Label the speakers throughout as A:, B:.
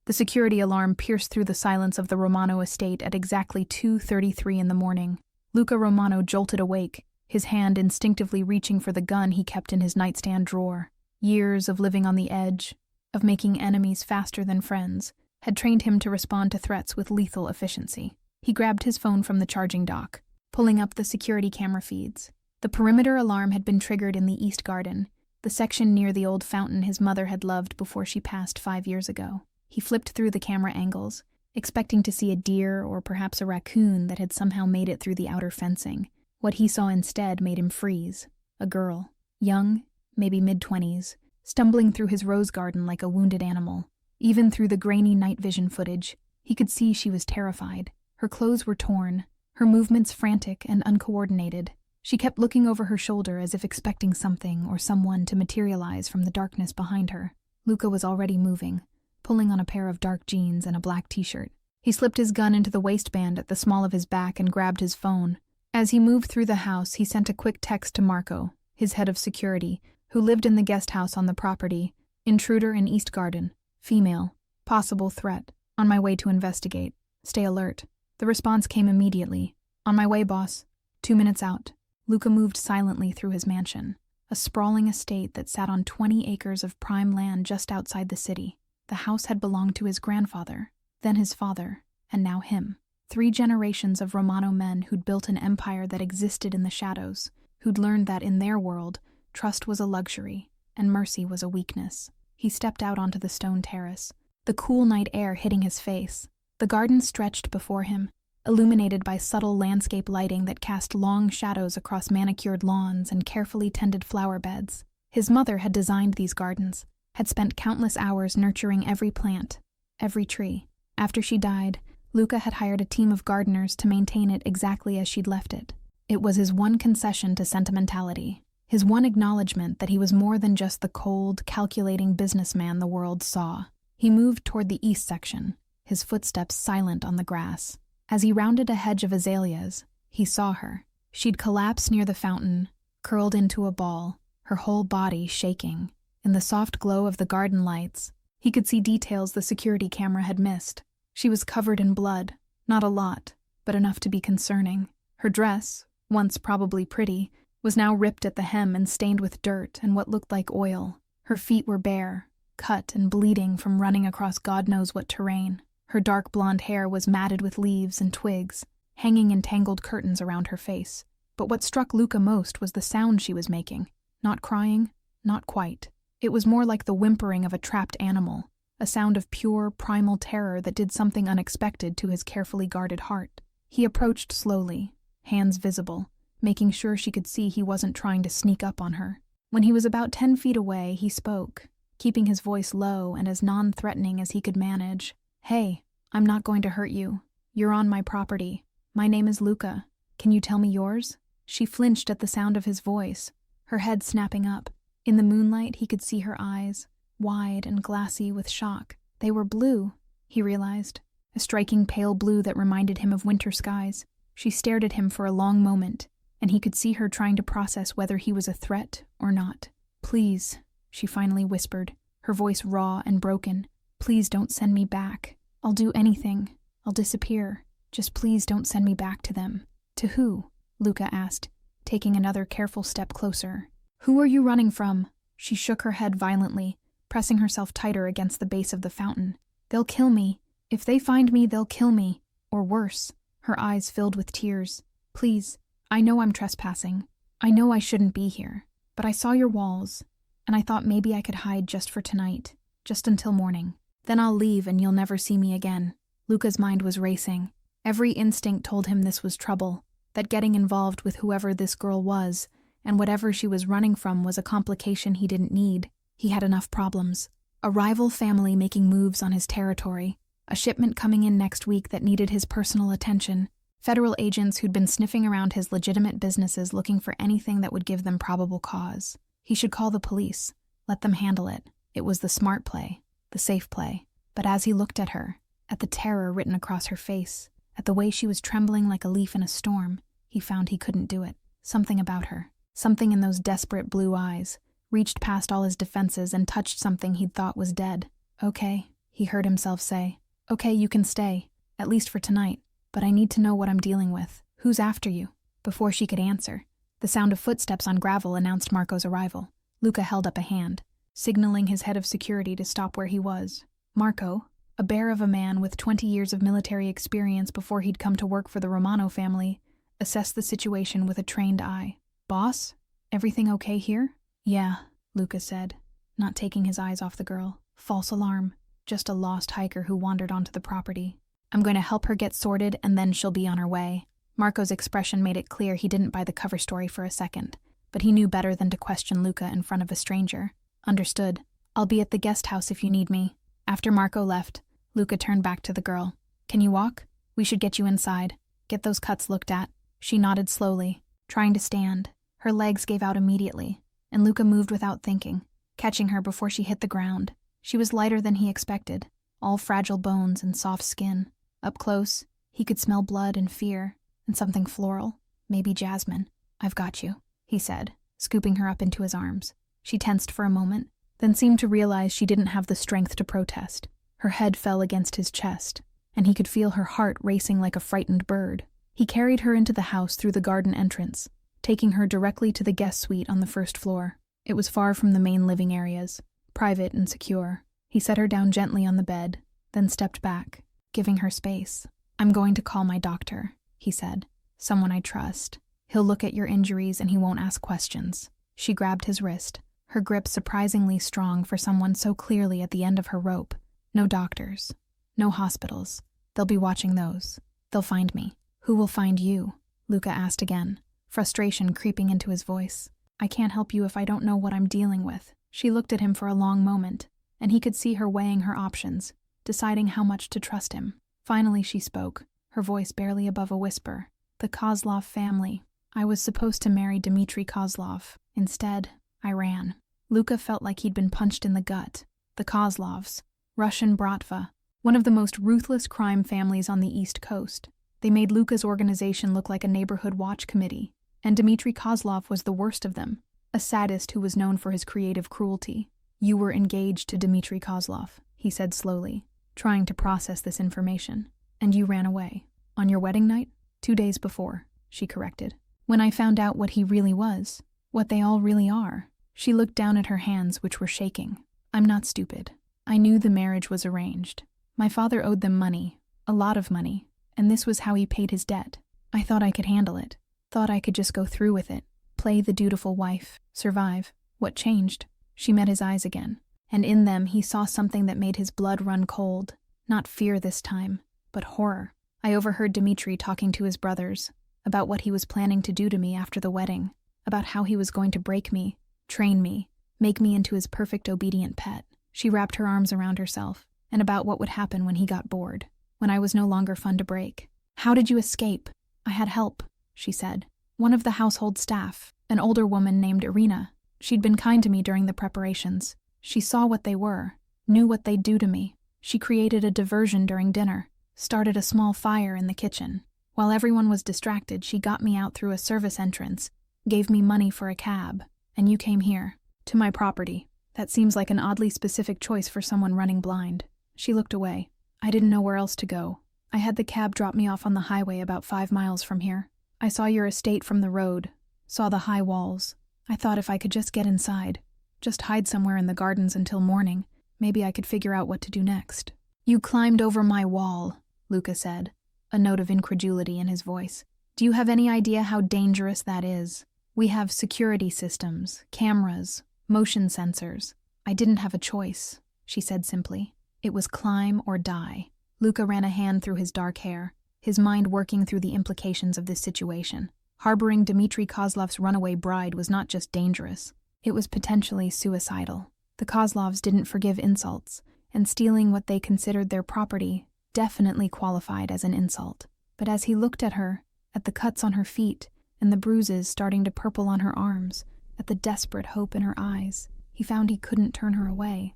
A: The security alarm pierced through the silence of the Romano estate at exactly 2:33 in the morning. Luca Romano jolted awake, his hand instinctively reaching for the gun he kept in his nightstand drawer. Years of living on the edge, of making enemies faster than friends, had trained him to respond to threats with lethal efficiency. He grabbed his phone from the charging dock, pulling up the security camera feeds. The perimeter alarm had been triggered in the East Garden, the section near the old fountain his mother had loved before she passed 5 years ago. He flipped through the camera angles, expecting to see a deer or perhaps a raccoon that had somehow made it through the outer fencing. What he saw instead made him freeze. A girl, young, maybe mid-20s, stumbling through his rose garden like a wounded animal. Even through the grainy night vision footage, he could see she was terrified. Her clothes were torn, her movements frantic and uncoordinated. She kept looking over her shoulder as if expecting something or someone to materialize from the darkness behind her. Luca was already moving, pulling on a pair of dark jeans and a black t-shirt. He slipped his gun into the waistband at the small of his back and grabbed his phone. As he moved through the house, he sent a quick text to Marco, his head of security, who lived in the guest house on the property. Intruder in East Garden. Female. Possible threat. On my way to investigate. Stay alert. The response came immediately. On my way, boss. 2 minutes out. Luca moved silently through his mansion, a sprawling estate that sat on 20 acres of prime land just outside the city. The house had belonged to his grandfather, then his father, and now him. 3 generations of Romano men who'd built an empire that existed in the shadows, who'd learned that in their world, trust was a luxury and mercy was a weakness. He stepped out onto the stone terrace, the cool night air hitting his face. The garden stretched before him, illuminated by subtle landscape lighting that cast long shadows across manicured lawns and carefully tended flower beds. His mother had designed these gardens, had spent countless hours nurturing every plant, every tree. After she died, Luca had hired a team of gardeners to maintain it exactly as she'd left it. It was his one concession to sentimentality, his one acknowledgement that he was more than just the cold, calculating businessman the world saw. He moved toward the east section, his footsteps silent on the grass. As he rounded a hedge of azaleas, he saw her. She'd collapsed near the fountain, curled into a ball, her whole body shaking. In the soft glow of the garden lights, he could see details the security camera had missed. She was covered in blood, not a lot, but enough to be concerning. Her dress, once probably pretty, was now ripped at the hem and stained with dirt and what looked like oil. Her feet were bare, cut and bleeding from running across God knows what terrain. Her dark blonde hair was matted with leaves and twigs, hanging in tangled curtains around her face. But what struck Luca most was the sound she was making. Not crying, not quite. It was more like the whimpering of a trapped animal, a sound of pure, primal terror that did something unexpected to his carefully guarded heart. He approached slowly, hands visible, making sure she could see he wasn't trying to sneak up on her. When he was about 10 feet away, he spoke, keeping his voice low and as non-threatening as he could manage. Hey, I'm not going to hurt you. You're on my property. My name is Luca. Can you tell me yours? She flinched at the sound of his voice, her head snapping up. In the moonlight, he could see her eyes, wide and glassy with shock. They were blue, he realized, a striking pale blue that reminded him of winter skies. She stared at him for a long moment, and he could see her trying to process whether he was a threat or not. Please, she finally whispered, her voice raw and broken. Please don't send me back. I'll do anything. I'll disappear. Just please don't send me back to them. To who? Luca asked, taking another careful step closer. Who are you running from? She shook her head violently, pressing herself tighter against the base of the fountain. They'll kill me. If they find me, they'll kill me. Or worse. Her eyes filled with tears. Please, I know I'm trespassing. I know I shouldn't be here. But I saw your walls, and I thought maybe I could hide just for tonight, just until morning. Then I'll leave and you'll never see me again. Luca's mind was racing. Every instinct told him this was trouble, that getting involved with whoever this girl was, and whatever she was running from was a complication he didn't need. He had enough problems. A rival family making moves on his territory, a shipment coming in next week that needed his personal attention, federal agents who'd been sniffing around his legitimate businesses looking for anything that would give them probable cause. He should call the police, let them handle it. It was the smart play, the safe play. But as he looked at her, at the terror written across her face, at the way she was trembling like a leaf in a storm, he found he couldn't do it. Something about her, something in those desperate blue eyes, reached past all his defenses and touched something he'd thought was dead. Okay, he heard himself say. Okay, you can stay, at least for tonight, but I need to know what I'm dealing with. Who's after you? Before she could answer, the sound of footsteps on gravel announced Marco's arrival. Luca held up a hand, signaling his head of security to stop where he was. Marco, a bear of a man with 20 years of military experience before he'd come to work for the Romano family, assessed the situation with a trained eye. Boss, everything okay here? Yeah, Luca said, not taking his eyes off the girl. False alarm. Just a lost hiker who wandered onto the property. I'm going to help her get sorted and then she'll be on her way. Marco's expression made it clear he didn't buy the cover story for a second, but he knew better than to question Luca in front of a stranger. Understood. I'll be at the guest house if you need me. After Marco left, Luca turned back to the girl. Can you walk? We should get you inside. Get those cuts looked at. She nodded slowly, trying to stand. Her legs gave out immediately, and Luca moved without thinking, catching her before she hit the ground. She was lighter than he expected, all fragile bones and soft skin. Up close, he could smell blood and fear, and something floral, maybe jasmine. I've got you, he said, scooping her up into his arms. She tensed for a moment, then seemed to realize she didn't have the strength to protest. Her head fell against his chest, and he could feel her heart racing like a frightened bird. He carried her into the house through the garden entrance, taking her directly to the guest suite on the first floor. It was far from the main living areas, private and secure. He set her down gently on the bed, then stepped back, giving her space. I'm going to call my doctor, he said. Someone I trust. He'll look at your injuries and he won't ask questions. She grabbed his wrist, her grip surprisingly strong for someone so clearly at the end of her rope. No doctors. No hospitals. They'll be watching those. They'll find me. Who will find you? Luca asked again, frustration creeping into his voice. I can't help you if I don't know what I'm dealing with. She looked at him for a long moment, and he could see her weighing her options, deciding how much to trust him. Finally she spoke, her voice barely above a whisper. The Kozlov family. I was supposed to marry Dmitry Kozlov. Instead, I ran. Luca felt like he'd been punched in the gut. The Kozlovs, Russian Bratva, one of the most ruthless crime families on the East Coast. They made Luca's organization look like a neighborhood watch committee, and Dmitry Kozlov was the worst of them, a sadist who was known for his creative cruelty. You were engaged to Dmitry Kozlov, he said slowly, trying to process this information. And you ran away. On your wedding night? 2 days before, she corrected. When I found out what he really was, what they all really are. She looked down at her hands, which were shaking. I'm not stupid. I knew the marriage was arranged. My father owed them money, a lot of money, and this was how he paid his debt. I thought I could handle it. Thought I could just go through with it. Play the dutiful wife. Survive. What changed? She met his eyes again, and in them he saw something that made his blood run cold. Not fear this time, but horror. I overheard Dmitry talking to his brothers about what he was planning to do to me after the wedding, about how he was going to break me, train me, make me into his perfect obedient pet. She wrapped her arms around herself, and about what would happen when he got bored, when I was no longer fun to break. How did you escape? I had help, she said. One of the household staff, an older woman named Irina. She'd been kind to me during the preparations. She saw what they were, knew what they'd do to me. She created a diversion during dinner, started a small fire in the kitchen. While everyone was distracted, she got me out through a service entrance, gave me money for a cab, and you came here, to my property. That seems like an oddly specific choice for someone running blind. She looked away. I didn't know where else to go. I had the cab drop me off on the highway about 5 miles from here. I saw your estate from the road, saw the high walls. I thought if I could just get inside, just hide somewhere in the gardens until morning, maybe I could figure out what to do next. You climbed over my wall, Luca said, a note of incredulity in his voice. Do you have any idea how dangerous that is? We have security systems, cameras, motion sensors. I didn't have a choice, she said simply. It was climb or die. Luca ran a hand through his dark hair, his mind working through the implications of this situation. Harboring Dmitry Kozlov's runaway bride was not just dangerous, it was potentially suicidal. The Kozlovs didn't forgive insults, and stealing what they considered their property definitely qualified as an insult. But as he looked at her, at the cuts on her feet, and the bruises starting to purple on her arms, at the desperate hope in her eyes, he found he couldn't turn her away.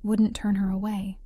A: Wouldn't turn her away.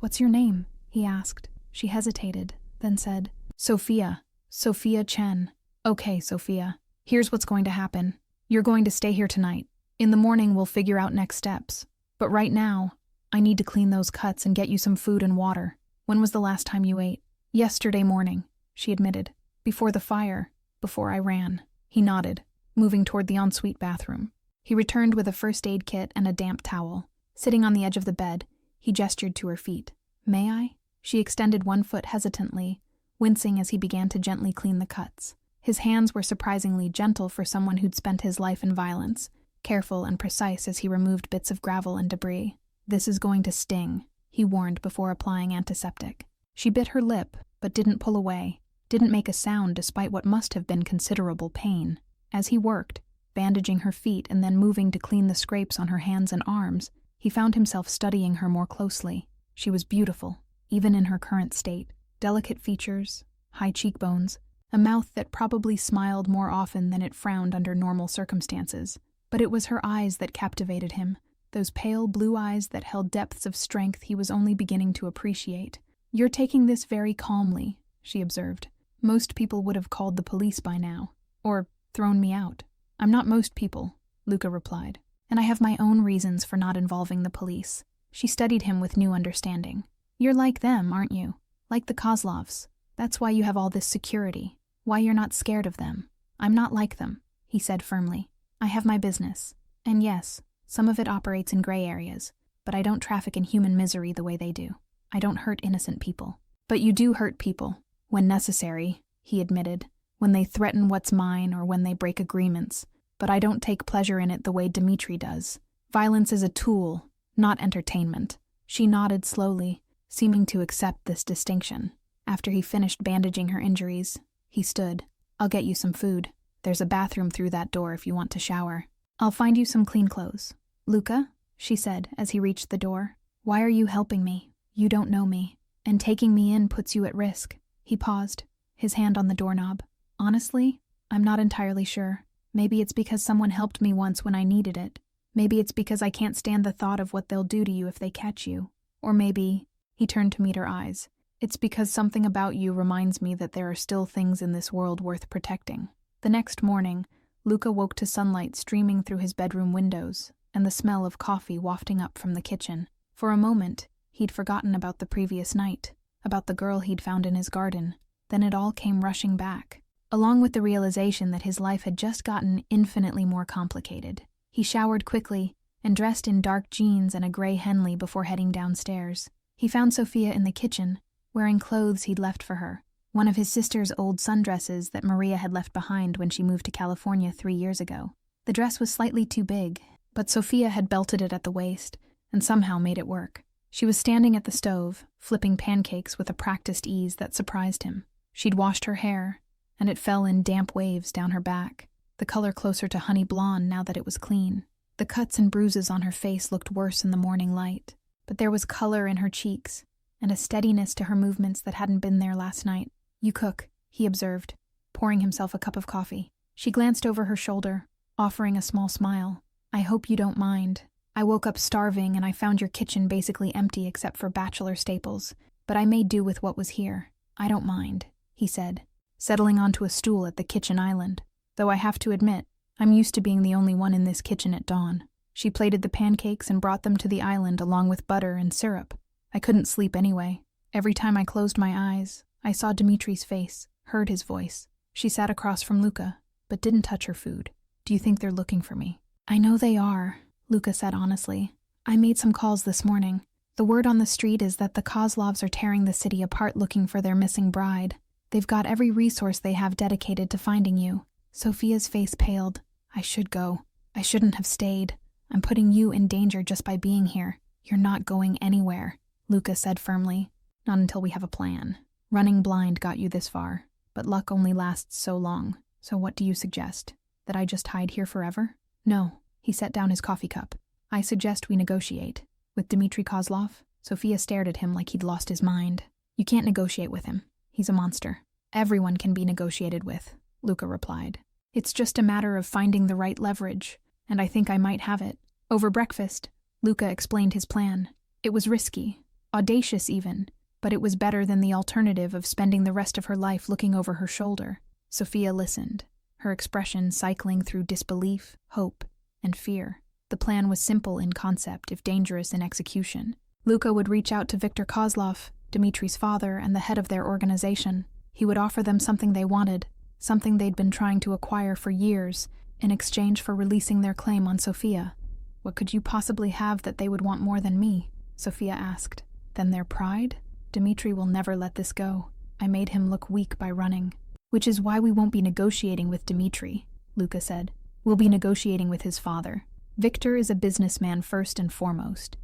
A: What's your name? He asked. She hesitated, then said, Sophia. Sophia Chen. Okay, Sophia. Here's what's going to happen. You're going to stay here tonight. In the morning we'll figure out next steps. But right now, I need to clean those cuts and get you some food and water. When was the last time you ate? Yesterday morning, she admitted. Before the fire, before I ran. He nodded, moving toward the ensuite bathroom. He returned with a first aid kit and a damp towel. Sitting on the edge of the bed, he gestured to her feet. May I? She extended one foot hesitantly, wincing as he began to gently clean the cuts. His hands were surprisingly gentle for someone who'd spent his life in violence, careful and precise as he removed bits of gravel and debris. This is going to sting, he warned before applying antiseptic. She bit her lip, but didn't pull away, didn't make a sound despite what must have been considerable pain. As he worked, bandaging her feet and then moving to clean the scrapes on her hands and arms, he found himself studying her more closely. She was beautiful, even in her current state. Delicate features, high cheekbones, a mouth that probably smiled more often than it frowned under normal circumstances. But it was her eyes that captivated him, those pale blue eyes that held depths of strength he was only beginning to appreciate. You're taking this very calmly, she observed. Most people would have called the police by now, or thrown me out. I'm not most people, Luca replied, and I have my own reasons for not involving the police. She studied him with new understanding. You're like them, aren't you? Like the Kozlovs. That's why you have all this security, why you're not scared of them. I'm not like them, he said firmly. I have my business. And yes, some of it operates in gray areas, but I don't traffic in human misery the way they do. I don't hurt innocent people. But you do hurt people, when necessary, he admitted, when they threaten what's mine or when they break agreements. But I don't take pleasure in it the way Dmitri does. Violence is a tool, not entertainment. She nodded slowly, seeming to accept this distinction. After he finished bandaging her injuries, he stood. I'll get you some food. There's a bathroom through that door if you want to shower. I'll find you some clean clothes. Luca, she said as he reached the door, why are you helping me? You don't know me, and taking me in puts you at risk. He paused, his hand on the doorknob. Honestly, I'm not entirely sure. Maybe it's because someone helped me once when I needed it. Maybe it's because I can't stand the thought of what they'll do to you if they catch you. Or maybe, he turned to meet her eyes, it's because something about you reminds me that there are still things in this world worth protecting. The next morning, Luca woke to sunlight streaming through his bedroom windows and the smell of coffee wafting up from the kitchen. For a moment, he'd forgotten about the previous night, about the girl he'd found in his garden. Then it all came rushing back, along with the realization that his life had just gotten infinitely more complicated. He showered quickly and dressed in dark jeans and a gray Henley before heading downstairs. He found Sophia in the kitchen, wearing clothes he'd left for her, one of his sister's old sundresses that Maria had left behind when she moved to California 3 years ago. The dress was slightly too big, but Sophia had belted it at the waist and somehow made it work. She was standing at the stove, flipping pancakes with a practiced ease that surprised him. She'd washed her hair, and it fell in damp waves down her back, the color closer to honey blonde now that it was clean. The cuts and bruises on her face looked worse in the morning light, but there was color in her cheeks, and a steadiness to her movements that hadn't been there last night. You cook, he observed, pouring himself a cup of coffee. She glanced over her shoulder, offering a small smile. I hope you don't mind. I woke up starving and I found your kitchen basically empty except for bachelor staples, but I made do with what was here. I don't mind, he said, settling onto a stool at the kitchen island. Though I have to admit, I'm used to being the only one in this kitchen at dawn. She plated the pancakes and brought them to the island along with butter and syrup. I couldn't sleep anyway. Every time I closed my eyes, I saw Dimitri's face, heard his voice. She sat across from Luca, but didn't touch her food. Do you think they're looking for me? I know they are, Luca said honestly. I made some calls this morning. The word on the street is that the Kozlovs are tearing the city apart looking for their missing bride. They've got every resource they have dedicated to finding you. Sophia's face paled. I should go. I shouldn't have stayed. I'm putting you in danger just by being here. You're not going anywhere, Luca said firmly. Not until we have a plan. Running blind got you this far, but luck only lasts so long. So what do you suggest? That I just hide here forever? No. He set down his coffee cup. I suggest we negotiate. With Dmitri Kozlov? Sophia stared at him like he'd lost his mind. You can't negotiate with him. He's a monster. Everyone can be negotiated with, Luca replied. It's just a matter of finding the right leverage, and I think I might have it. Over breakfast, Luca explained his plan. It was risky, audacious even, but it was better than the alternative of spending the rest of her life looking over her shoulder. Sophia listened, her expression cycling through disbelief, hope, and fear. The plan was simple in concept, if dangerous in execution. Luka would reach out to Viktor Kozlov, Dmitri's father and the head of their organization. He would offer them something they wanted, something they'd been trying to acquire for years, in exchange for releasing their claim on Sofia. "What could you possibly have that they would want more than me?" Sofia asked. "Then their pride? Dmitri will never let this go. I made him look weak by running." "Which is why we won't be negotiating with Dmitri," Luka said. "We'll be negotiating with his father. Viktor is a businessman first and foremost.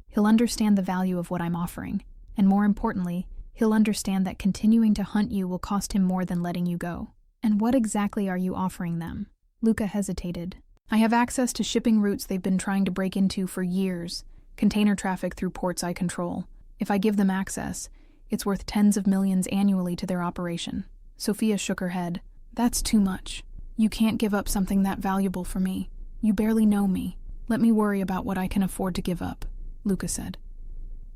A: He'll understand the value of what I'm offering, and more importantly, he'll understand that continuing to hunt you will cost him more than letting you go." "And what exactly are you offering them?" Luka hesitated. "I have access to shipping routes they've been trying to break into for years, container traffic through ports I control. If I give them access, it's worth tens of millions annually to their operation." Sofia shook her head. "That's too much. You can't give up something that valuable for me. You barely know me. Let me worry about what I can afford to give up," Luka said.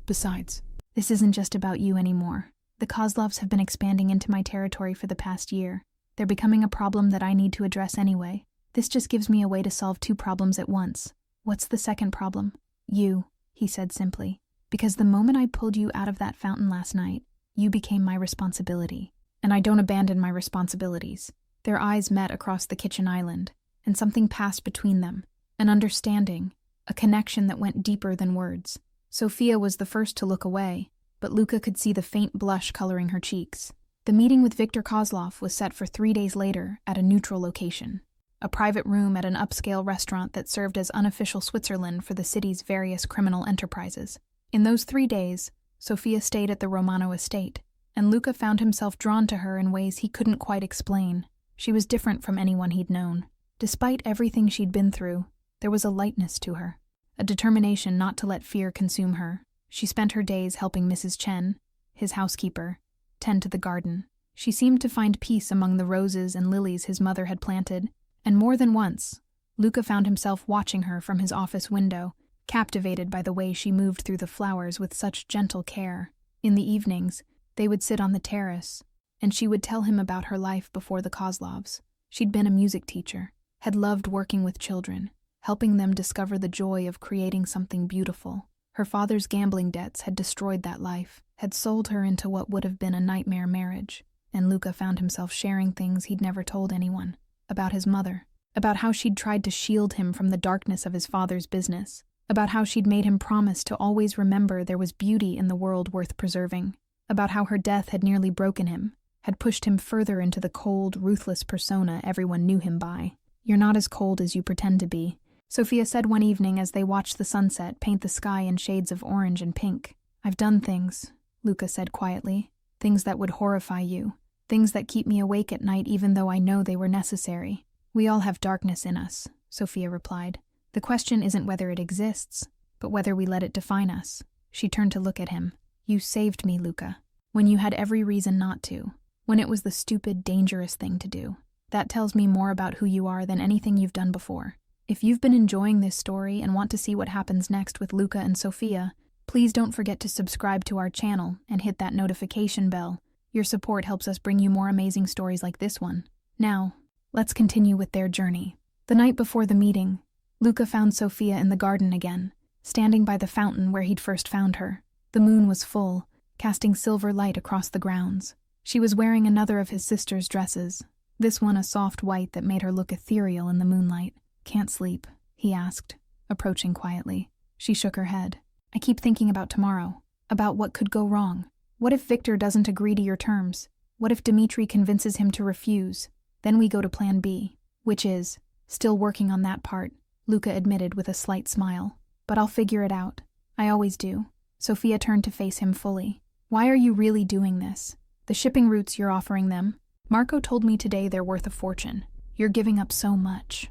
A: "Besides, this isn't just about you anymore. The Kozlovs have been expanding into my territory for the past year. They're becoming a problem that I need to address anyway. This just gives me a way to solve two problems at once." "What's the second problem?" "You," he said simply. "Because the moment I pulled you out of that fountain last night, you became my responsibility. And I don't abandon my responsibilities." Their eyes met across the kitchen island, and something passed between them. An understanding, a connection that went deeper than words. Sofia was the first to look away, but Luka could see the faint blush coloring her cheeks. The meeting with Viktor Kozlov was set for 3 days later at a neutral location, a private room at an upscale restaurant that served as unofficial Switzerland for the city's various criminal enterprises. In those 3 days, Sofia stayed at the Romano estate, and Luka found himself drawn to her in ways he couldn't quite explain. She was different from anyone he'd known. Despite everything she'd been through, there was a lightness to her, a determination not to let fear consume her. She spent her days helping Mrs. Chen, his housekeeper, tend to the garden. She seemed to find peace among the roses and lilies his mother had planted, and more than once, Luka found himself watching her from his office window, captivated by the way she moved through the flowers with such gentle care. In the evenings, they would sit on the terrace, and she would tell him about her life before the Kozlovs. She'd been a music teacher, had loved working with children, helping them discover the joy of creating something beautiful. Her father's gambling debts had destroyed that life, had sold her into what would have been a nightmare marriage, and Luka found himself sharing things he'd never told anyone, about his mother, about how she'd tried to shield him from the darkness of his father's business, about how she'd made him promise to always remember there was beauty in the world worth preserving, about how her death had nearly broken him, had pushed him further into the cold, ruthless persona everyone knew him by. "You're not as cold as you pretend to be," Sofia said one evening as they watched the sunset paint the sky in shades of orange and pink. "I've done things," Luka said quietly, "things that would horrify you, things that keep me awake at night even though I know they were necessary." "We all have darkness in us," Sofia replied. "The question isn't whether it exists, but whether we let it define us." She turned to look at him. "You saved me, Luka, when you had every reason not to, when it was the stupid, dangerous thing to do. That tells me more about who you are than anything you've done before. If you've been enjoying this story and want to see what happens next with Luka and Sofia, please don't forget to subscribe to our channel and hit that notification bell. Your support helps us bring you more amazing stories like this one. Now, let's continue with their journey. The night before the meeting, Luka found Sofia in the garden again, standing by the fountain where he'd first found her. The moon was full, casting silver light across the grounds. She was wearing another of his sister's dresses, this one a soft white that made her look ethereal in the moonlight. "Can't sleep?" he asked, approaching quietly. She shook her head. "I keep thinking about tomorrow, about what could go wrong. What if Viktor doesn't agree to your terms? What if Dmitri convinces him to refuse? Then we go to plan B, which is, still working on that part," Luka admitted with a slight smile. "But I'll figure it out. I always do." Sofia turned to face him fully. "Why are you really doing this? The shipping routes you're offering them? Marco told me today they're worth a fortune. You're giving up so much."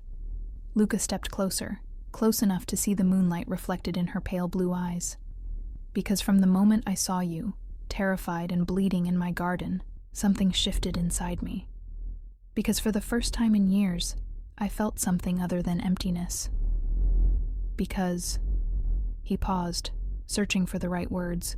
A: Luka stepped closer, close enough to see the moonlight reflected in her pale blue eyes. "Because from the moment I saw you, terrified and bleeding in my garden, something shifted inside me. Because for the first time in years, I felt something other than emptiness. Because..." He paused, searching for the right words.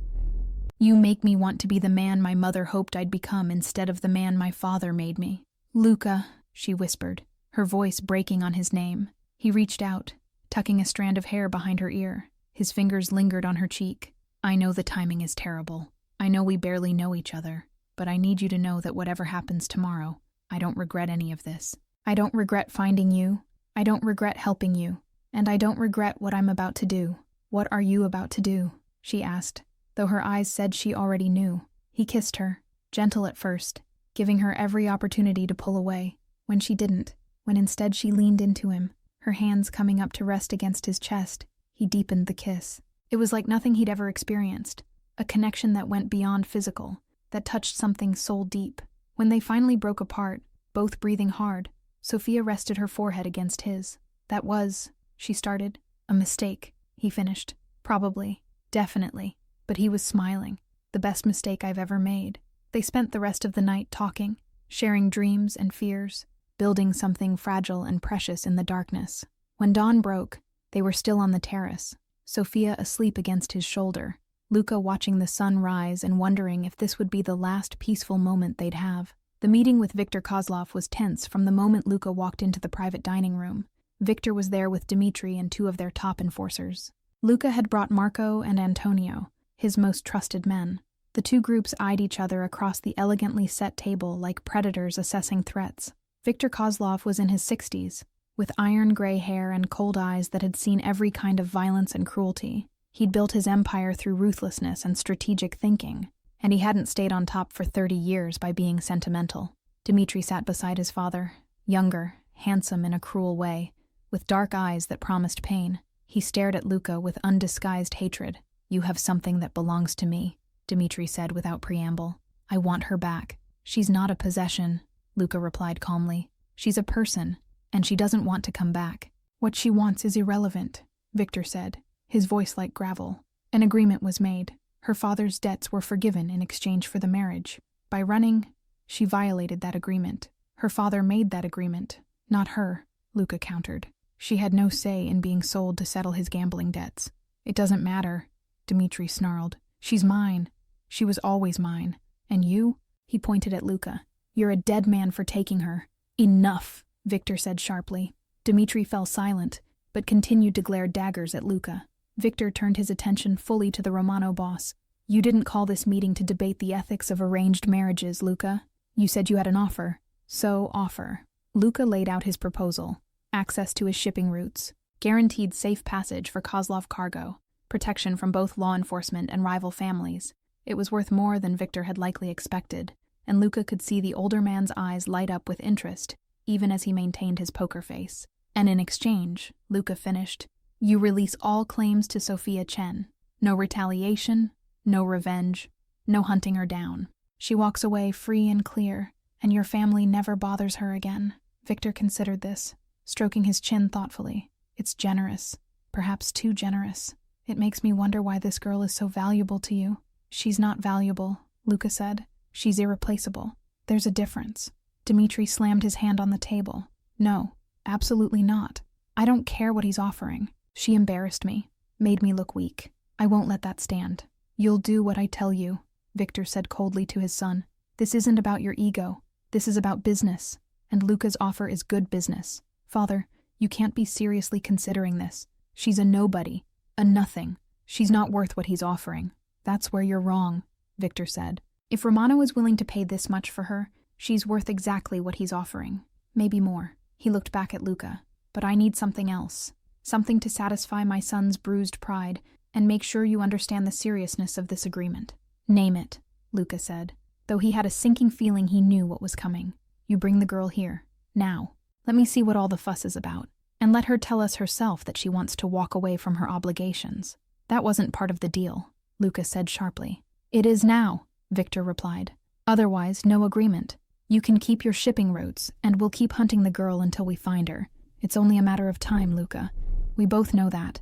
A: "You make me want to be the man my mother hoped I'd become instead of the man my father made me." "Luka," she whispered, her voice breaking on his name. He reached out, tucking a strand of hair behind her ear. His fingers lingered on her cheek. I know the timing is terrible. I know we barely know each other, but I need you to know that whatever happens tomorrow, I don't regret any of this. I don't regret finding you. I don't regret helping you. And I don't regret what I'm about to do. What are you about to do? She asked, though her eyes said she already knew. He kissed her, gentle at first, giving her every opportunity to pull away. When she didn't, when instead she leaned into him, her hands coming up to rest against his chest, he deepened the kiss. It was like nothing he'd ever experienced, a connection that went beyond physical, that touched something soul deep. When they finally broke apart, both breathing hard, Sophia rested her forehead against his. That was, she started, a mistake, he finished. Probably, definitely, but he was smiling. The best mistake I've ever made. They spent the rest of the night talking, sharing dreams and fears, building something fragile and precious in the darkness. When dawn broke, they were still on the terrace, Sophia asleep against his shoulder, Luca watching the sun rise and wondering if this would be the last peaceful moment they'd have. The meeting with Viktor Kozlov was tense from the moment Luca walked into the private dining room. Viktor was there with Dmitri and two of their top enforcers. Luca had brought Marco and Antonio, his most trusted men. The two groups eyed each other across the elegantly set table like predators assessing threats. Viktor Kozlov was in his 60s, with iron gray hair and cold eyes that had seen every kind of violence and cruelty. He'd built his empire through ruthlessness and strategic thinking, and he hadn't stayed on top for 30 years by being sentimental. Dmitri sat beside his father, younger, handsome in a cruel way, with dark eyes that promised pain. He stared at Luca with undisguised hatred. "You have something that belongs to me," Dmitri said without preamble. "I want her back." "She's not a possession," Luca replied calmly. "She's a person, and she doesn't want to come back." "What she wants is irrelevant," Viktor said, his voice like gravel. An agreement was made. Her father's debts were forgiven in exchange for the marriage. By running, she violated that agreement. Her father made that agreement, not her, Luca countered. She had no say in being sold to settle his gambling debts. "It doesn't matter," Dmitri snarled. "She's mine. She was always mine. And you?" He pointed at Luca. "You're a dead man for taking her." "Enough," Viktor said sharply. Dmitri fell silent, but continued to glare daggers at Luca. Viktor turned his attention fully to the Romano boss. "You didn't call this meeting to debate the ethics of arranged marriages, Luca. You said you had an offer. So offer." Luca laid out his proposal. Access to his shipping routes, guaranteed safe passage for Kozlov cargo, protection from both law enforcement and rival families. It was worth more than Viktor had likely expected, and Luca could see the older man's eyes light up with interest, even as he maintained his poker face. "And in exchange," Luca finished, "you release all claims to Sophia Chen. No retaliation, no revenge, no hunting her down. She walks away free and clear, and your family never bothers her again." Viktor considered this, stroking his chin thoughtfully. "It's generous, perhaps too generous. It makes me wonder why this girl is so valuable to you." "She's not valuable," Luca said. "She's irreplaceable. There's a difference." Dmitri slammed his hand on the table. "No, absolutely not. I don't care what he's offering. She embarrassed me, made me look weak. I won't let that stand." "You'll do what I tell you," Viktor said coldly to his son. "This isn't about your ego. This is about business, and Luca's offer is good business. Father, you can't be seriously considering this. She's a nobody, a nothing. She's not worth what he's offering." "That's where you're wrong," Viktor said. "If Romano is willing to pay this much for her, she's worth exactly what he's offering. Maybe more." He looked back at Luca. "But I need something else. Something to satisfy my son's bruised pride and make sure you understand the seriousness of this agreement." "Name it," Luca said, though he had a sinking feeling he knew what was coming. "You bring the girl here, now. Let me see what all the fuss is about, and let her tell us herself that she wants to walk away from her obligations." "That wasn't part of the deal," Luca said sharply. "It is now," Viktor replied. "Otherwise, no agreement. You can keep your shipping routes, and we'll keep hunting the girl until we find her. It's only a matter of time, Luca. We both know that."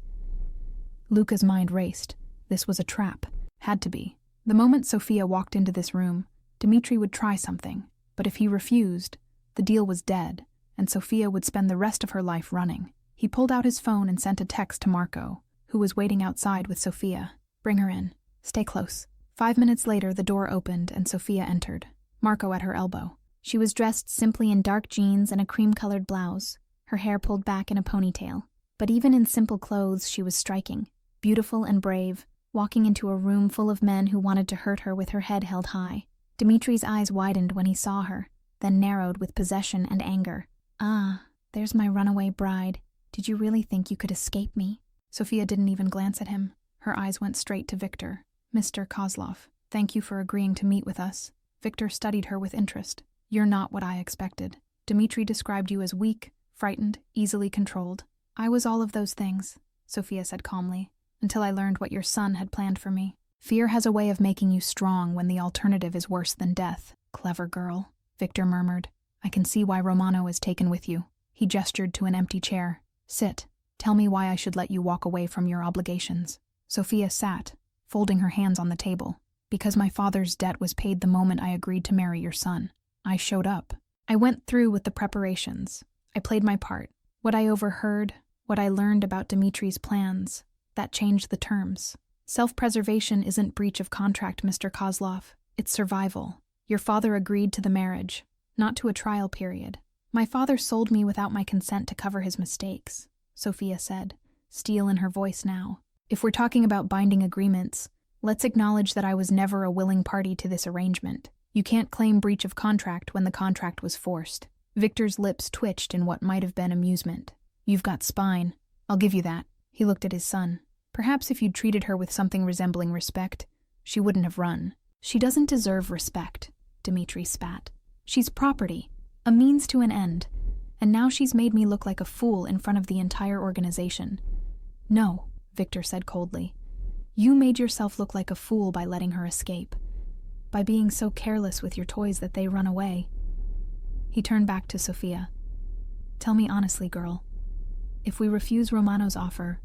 A: Luca's mind raced. This was a trap. Had to be. The moment Sophia walked into this room, Dmitri would try something, but if he refused, the deal was dead, and Sophia would spend the rest of her life running. He pulled out his phone and sent a text to Marco, who was waiting outside with Sophia. "Bring her in. Stay close." 5 minutes later, the door opened and Sophia entered, Marco at her elbow. She was dressed simply in dark jeans and a cream-colored blouse, her hair pulled back in a ponytail. But even in simple clothes, she was striking, beautiful and brave, walking into a room full of men who wanted to hurt her with her head held high. Dimitri's eyes widened when he saw her, then narrowed with possession and anger. "Ah, there's my runaway bride. Did you really think you could escape me?" Sophia didn't even glance at him. Her eyes went straight to Victor. "Mr. Kozlov, thank you for agreeing to meet with us." Victor studied her with interest. "You're not what I expected. Dimitri described you as weak, frightened, easily controlled. I was all of those things," Sophia said calmly, "until I learned what your son had planned for me. Fear has a way of making you strong when the alternative is worse than death." "Clever girl," Victor murmured. "I can see why Romano is taken with you." He gestured to an empty chair. "Sit. Tell me why I should let you walk away from your obligations." Sophia sat, folding her hands on the table. "Because my father's debt was paid the moment I agreed to marry your son. I showed up. I went through with the preparations. I played my part. What I overheard, what I learned about Dimitri's plans, that changed the terms. Self-preservation isn't breach of contract, Mr. Kozlov. It's survival. Your father agreed to the marriage, not to a trial period. My father sold me without my consent to cover his mistakes," Sophia said, steel in her voice now. "If we're talking about binding agreements, let's acknowledge that I was never a willing party to this arrangement. You can't claim breach of contract when the contract was forced." Victor's lips twitched in what might have been amusement. "You've got spine. I'll give you that." He looked at his son. "Perhaps if you'd treated her with something resembling respect, she wouldn't have run." "She doesn't deserve respect," Dimitri spat. "She's property, a means to an end, and now she's made me look like a fool in front of the entire organization." "No," Victor said coldly. "You made yourself look like a fool by letting her escape, by being so careless with your toys that they run away." He turned back to Sophia. "Tell me honestly, girl. If we refuse Romano's offer,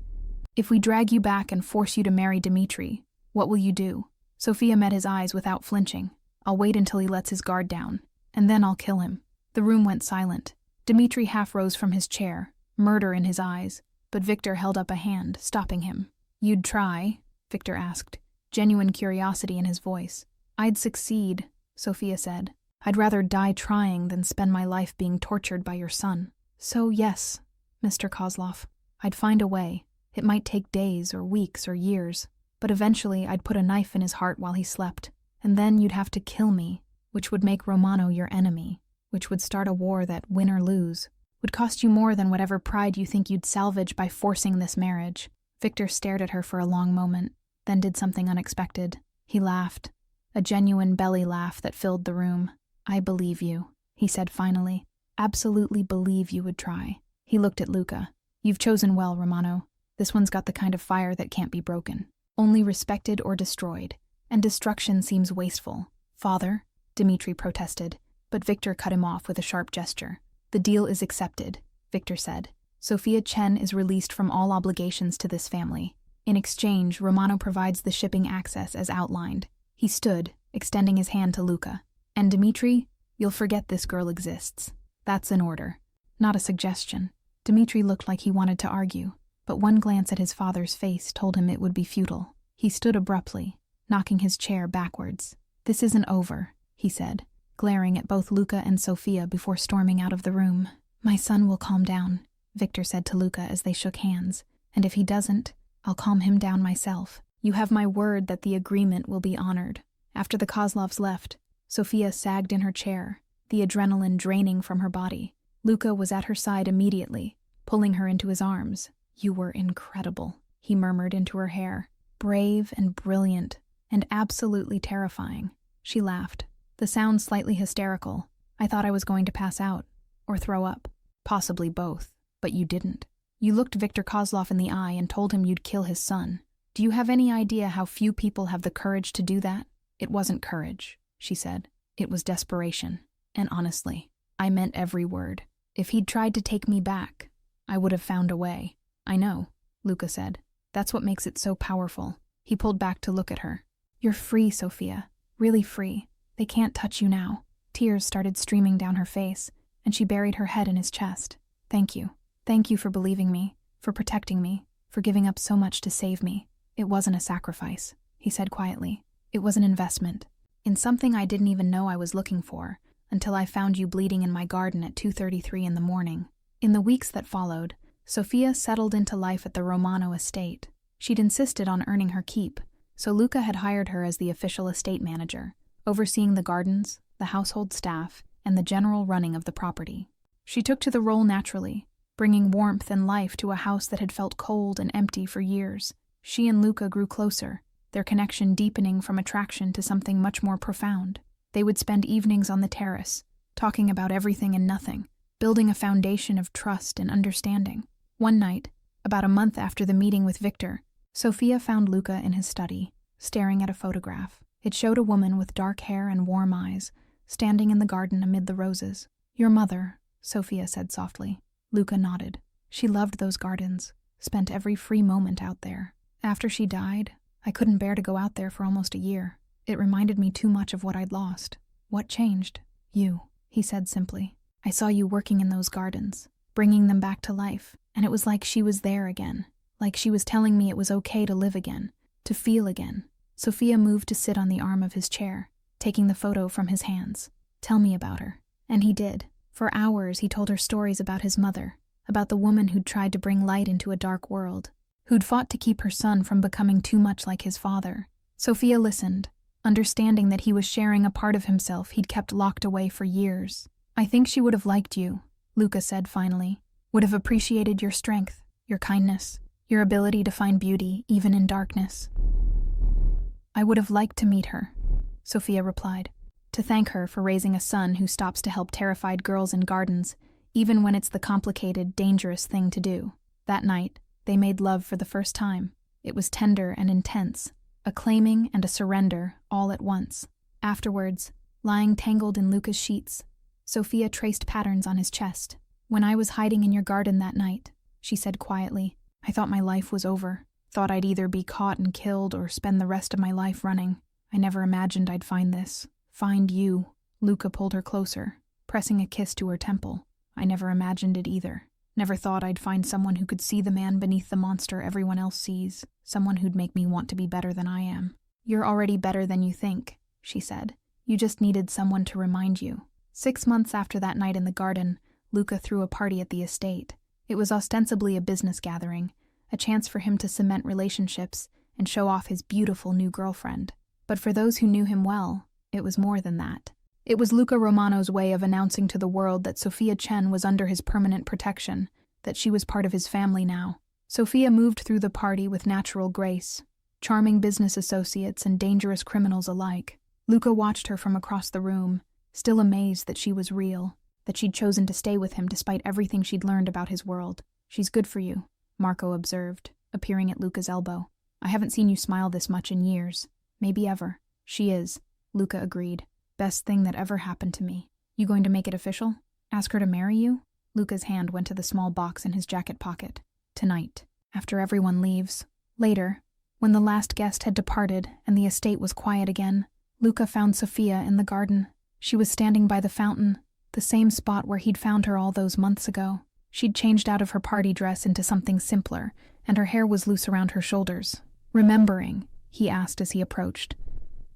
A: if we drag you back and force you to marry Dimitri, what will you do?" Sophia met his eyes without flinching. "I'll wait until he lets his guard down, and then I'll kill him." The room went silent. Dimitri half rose from his chair, murder in his eyes, but Victor held up a hand, stopping him. "You'd try?" Victor asked, genuine curiosity in his voice. "I'd succeed," Sophia said. "I'd rather die trying than spend my life being tortured by your son. So yes, Mr. Kozlov, I'd find a way. It might take days or weeks or years, but eventually I'd put a knife in his heart while he slept, and then you'd have to kill me, which would make Romano your enemy, which would start a war that, win or lose, would cost you more than whatever pride you think you'd salvage by forcing this marriage." Victor stared at her for a long moment, then did something unexpected. He laughed, a genuine belly laugh that filled the room. "I believe you," he said finally. "Absolutely believe you would try." He looked at Luca. "You've chosen well, Romano. This one's got the kind of fire that can't be broken. Only respected or destroyed, and destruction seems wasteful." "Father," Dimitri protested, but Victor cut him off with a sharp gesture. "The deal is accepted," Victor said. "Sophia Chen is released from all obligations to this family. In exchange, Romano provides the shipping access as outlined." He stood, extending his hand to Luca. "And Dimitri, you'll forget this girl exists. That's an order, not a suggestion." Dimitri looked like he wanted to argue, but one glance at his father's face told him it would be futile. He stood abruptly, knocking his chair backwards. "This isn't over," he said, glaring at both Luca and Sophia before storming out of the room. "My son will calm down," Victor said to Luca as they shook hands, "and if he doesn't, I'll calm him down myself. You have my word that the agreement will be honored." After the Kozlovs left, Sophia sagged in her chair, the adrenaline draining from her body. Luca was at her side immediately, pulling her into his arms. "You were incredible," he murmured into her hair. "Brave and brilliant, and absolutely terrifying." She laughed, the sound slightly hysterical. "I thought I was going to pass out, or throw up. Possibly both, but you didn't. You looked Victor Kozlov in the eye and told him you'd kill his son. Do you have any idea how few people have the courage to do that?" "It wasn't courage," she said. "It was desperation. And honestly, I meant every word. If he'd tried to take me back, I would have found a way." "I know," Luca said. "That's what makes it so powerful." He pulled back to look at her. "You're free, Sophia. Really free. They can't touch you now." Tears started streaming down her face, and she buried her head in his chest. "Thank you. Thank you for believing me, for protecting me, for giving up so much to save me." "It wasn't a sacrifice," he said quietly. "It was an investment, in something I didn't even know I was looking for, until I found you bleeding in my garden at 2:33 in the morning." In the weeks that followed, Sofia settled into life at the Romano estate. She'd insisted on earning her keep, so Luca had hired her as the official estate manager, overseeing the gardens, the household staff, and the general running of the property. She took to the role naturally, bringing warmth and life to a house that had felt cold and empty for years. She and Luca grew closer, their connection deepening from attraction to something much more profound. They would spend evenings on the terrace, talking about everything and nothing, building a foundation of trust and understanding. One night, about a month after the meeting with Victor, Sofia found Luca in his study, staring at a photograph. It showed a woman with dark hair and warm eyes, standing in the garden amid the roses. "Your mother," Sofia said softly. Luca nodded. "She loved those gardens, spent every free moment out there. After she died, I couldn't bear to go out there for almost a year. It reminded me too much of what I'd lost." "What changed?" "You," he said simply. "I saw you working in those gardens, bringing them back to life, and it was like she was there again, like she was telling me it was okay to live again, to feel again." Sofia moved to sit on the arm of his chair, taking the photo from his hands. "Tell me about her." And he did. For hours he told her stories about his mother, about the woman who'd tried to bring light into a dark world, who'd fought to keep her son from becoming too much like his father. Sofia listened, understanding that he was sharing a part of himself he'd kept locked away for years. "I think she would have liked you," Luca said finally. "Would have appreciated your strength, your kindness, your ability to find beauty even in darkness." "I would have liked to meet her," Sofia replied, "to thank her for raising a son who stops to help terrified girls in gardens, even when it's the complicated, dangerous thing to do." That night, they made love for the first time. It was tender and intense, a claiming and a surrender all at once. Afterwards, lying tangled in Luca's sheets, Sofia traced patterns on his chest. "When I was hiding in your garden that night," she said quietly, "I thought my life was over. Thought I'd either be caught and killed or spend the rest of my life running. I never imagined I'd find this. Find you." Luca pulled her closer, pressing a kiss to her temple. "I never imagined it either. Never thought I'd find someone who could see the man beneath the monster everyone else sees, someone who'd make me want to be better than I am." "You're already better than you think," she said. "You just needed someone to remind you." 6 months after that night in the garden, Luca threw a party at the estate. It was ostensibly a business gathering, a chance for him to cement relationships and show off his beautiful new girlfriend. But for those who knew him well, it was more than that. It was Luca Romano's way of announcing to the world that Sofia Chen was under his permanent protection, that she was part of his family now. Sofia moved through the party with natural grace, charming business associates and dangerous criminals alike. Luca watched her from across the room, still amazed that she was real, that she'd chosen to stay with him despite everything she'd learned about his world. "She's good for you," Marco observed, appearing at Luca's elbow. "I haven't seen you smile this much in years. Maybe ever." "She is," Luca agreed. "Best thing that ever happened to me." "You going to make it official? Ask her to marry you?" Luca's hand went to the small box in his jacket pocket. "Tonight, after everyone leaves." Later, when the last guest had departed and the estate was quiet again, Luca found Sofia in the garden. She was standing by the fountain, the same spot where he'd found her all those months ago. She'd changed out of her party dress into something simpler, and her hair was loose around her shoulders. "Remembering?" he asked as he approached.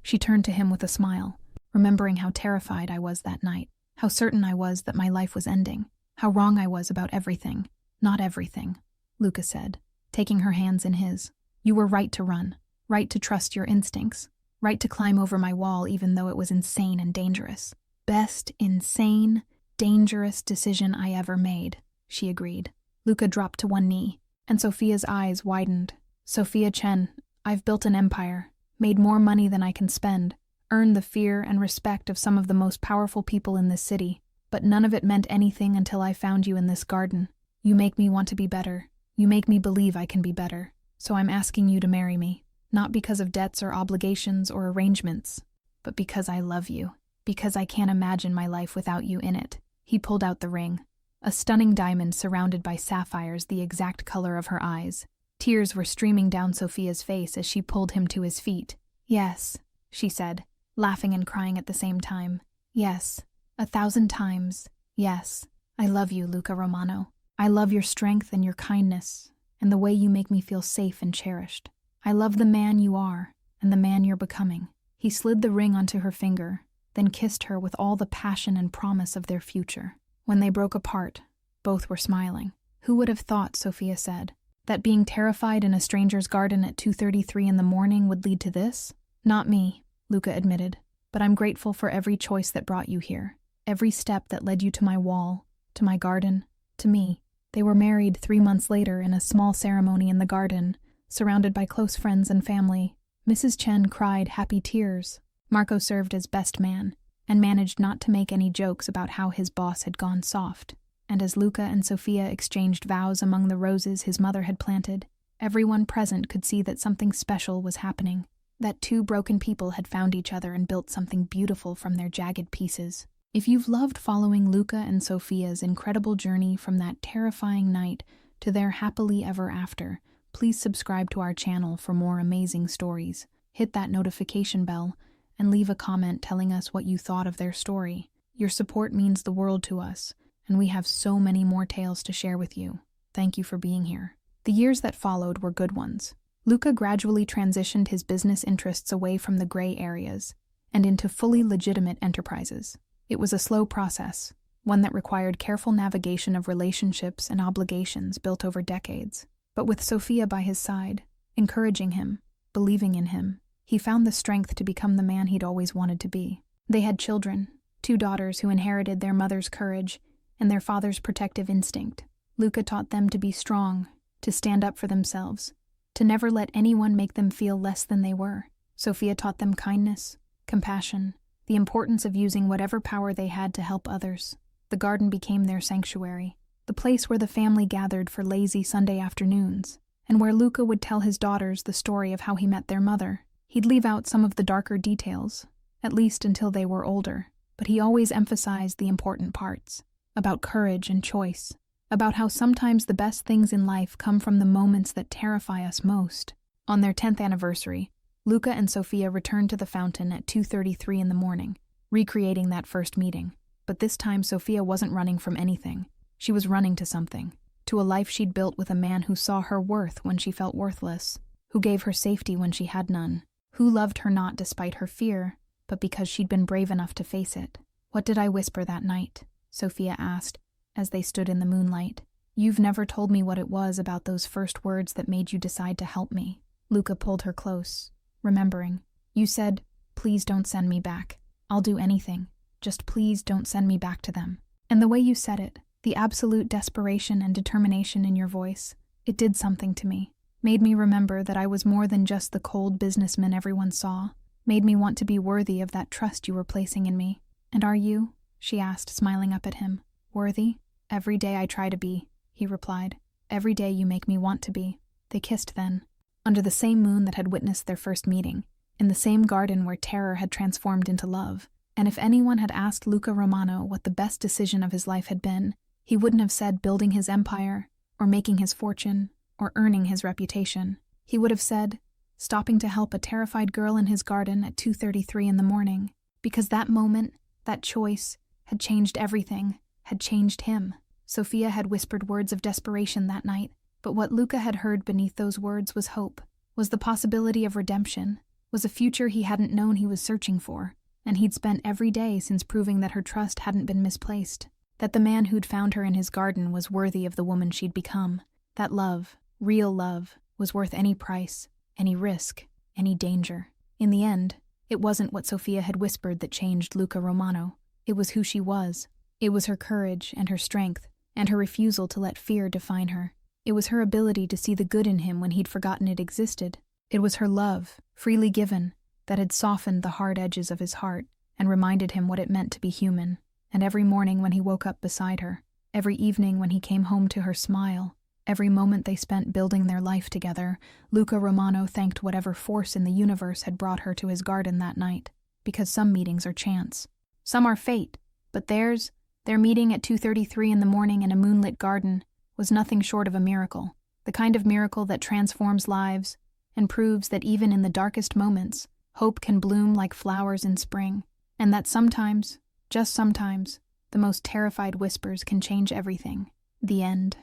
A: She turned to him with a smile. "Remembering how terrified I was that night, how certain I was that my life was ending, how wrong I was about everything." "Not everything," Luca said, taking her hands in his. "You were right to run, right to trust your instincts, right to climb over my wall even though it was insane and dangerous." "Best insane, dangerous decision I ever made," she agreed. Luca dropped to one knee, and Sofia's eyes widened. "Sofia Chen, I've built an empire, made more money than I can spend, earned the fear and respect of some of the most powerful people in this city, but none of it meant anything until I found you in this garden. You make me want to be better. You make me believe I can be better. So I'm asking you to marry me, not because of debts or obligations or arrangements, but because I love you, because I can't imagine my life without you in it." He pulled out the ring, a stunning diamond surrounded by sapphires the exact color of her eyes. Tears were streaming down Sofia's face as she pulled him to his feet. "Yes," she said, laughing and crying at the same time. "Yes, 1,000 times, yes. I love you, Luca Romano. I love your strength and your kindness, and the way you make me feel safe and cherished. I love the man you are, and the man you're becoming." He slid the ring onto her finger, then kissed her with all the passion and promise of their future. When they broke apart, both were smiling. Who would have thought, Sophia said, that being terrified in a stranger's garden at 2:33 in the morning would lead to this? Not me, Luca admitted, but I'm grateful for every choice that brought you here, every step that led you to my wall, to my garden, to me. They were married 3 months later in a small ceremony in the garden, surrounded by close friends and family. Mrs. Chen cried happy tears. Marco served as best man, and managed not to make any jokes about how his boss had gone soft. And as Luca and Sophia exchanged vows among the roses his mother had planted, everyone present could see that something special was happening, that two broken people had found each other and built something beautiful from their jagged pieces. If you've loved following Luca and Sophia's incredible journey from that terrifying night to their happily ever after, please subscribe to our channel for more amazing stories. Hit that notification bell and leave a comment telling us what you thought of their story. Your support means the world to us, and we have so many more tales to share with you. Thank you for being here. The years that followed were good ones. Luca gradually transitioned his business interests away from the gray areas and into fully legitimate enterprises. It was a slow process, one that required careful navigation of relationships and obligations built over decades. But with Sophia by his side, encouraging him, believing in him, he found the strength to become the man he'd always wanted to be. They had children, 2 daughters who inherited their mother's courage and their father's protective instinct. Luca taught them to be strong, to stand up for themselves, to never let anyone make them feel less than they were. Sophia taught them kindness, compassion, the importance of using whatever power they had to help others. The garden became their sanctuary, the place where the family gathered for lazy Sunday afternoons, and where Luca would tell his daughters the story of how he met their mother. He'd leave out some of the darker details, at least until they were older, but he always emphasized the important parts, about courage and choice, about how sometimes the best things in life come from the moments that terrify us most. On their 10th anniversary, Luca and Sophia returned to the fountain at 2:33 in the morning, recreating that first meeting. But this time Sophia wasn't running from anything. She was running to something, to a life she'd built with a man who saw her worth when she felt worthless, who gave her safety when she had none, who loved her not despite her fear, but because she'd been brave enough to face it. "What did I whisper that night?" Sophia asked, as they stood in the moonlight. "You've never told me what it was about those first words that made you decide to help me." Luca pulled her close, remembering. "You said, 'Please don't send me back. I'll do anything. Just please don't send me back to them.' And the way you said it, the absolute desperation and determination in your voice, it did something to me. Made me remember that I was more than just the cold businessman everyone saw. Made me want to be worthy of that trust you were placing in me." "And are you?" she asked, smiling up at him. "Worthy? Every day I try to be," he replied. "Every day you make me want to be." They kissed then, under the same moon that had witnessed their first meeting, in the same garden where terror had transformed into love. And if anyone had asked Luca Romano what the best decision of his life had been, he wouldn't have said building his empire, or making his fortune, or earning his reputation. He would have said, stopping to help a terrified girl in his garden at 2:33 in the morning, because that moment, that choice, had changed everything, had changed him. Sophia had whispered words of desperation that night, but what Luca had heard beneath those words was hope, was the possibility of redemption, was a future he hadn't known he was searching for, and he'd spent every day since proving that her trust hadn't been misplaced, that the man who'd found her in his garden was worthy of the woman she'd become, that love, real love, was worth any price, any risk, any danger. In the end, it wasn't what Sophia had whispered that changed Luca Romano. It was who she was. It was her courage and her strength, and her refusal to let fear define her. It was her ability to see the good in him when he'd forgotten it existed. It was her love, freely given, that had softened the hard edges of his heart and reminded him what it meant to be human. And every morning when he woke up beside her, every evening when he came home to her smile, every moment they spent building their life together, Luca Romano thanked whatever force in the universe had brought her to his garden that night. Because some meetings are chance. Some are fate, but theirs, their meeting at 2:33 in the morning in a moonlit garden, was nothing short of a miracle. The kind of miracle that transforms lives and proves that even in the darkest moments, hope can bloom like flowers in spring, and that sometimes, just sometimes, the most terrified whispers can change everything. The end.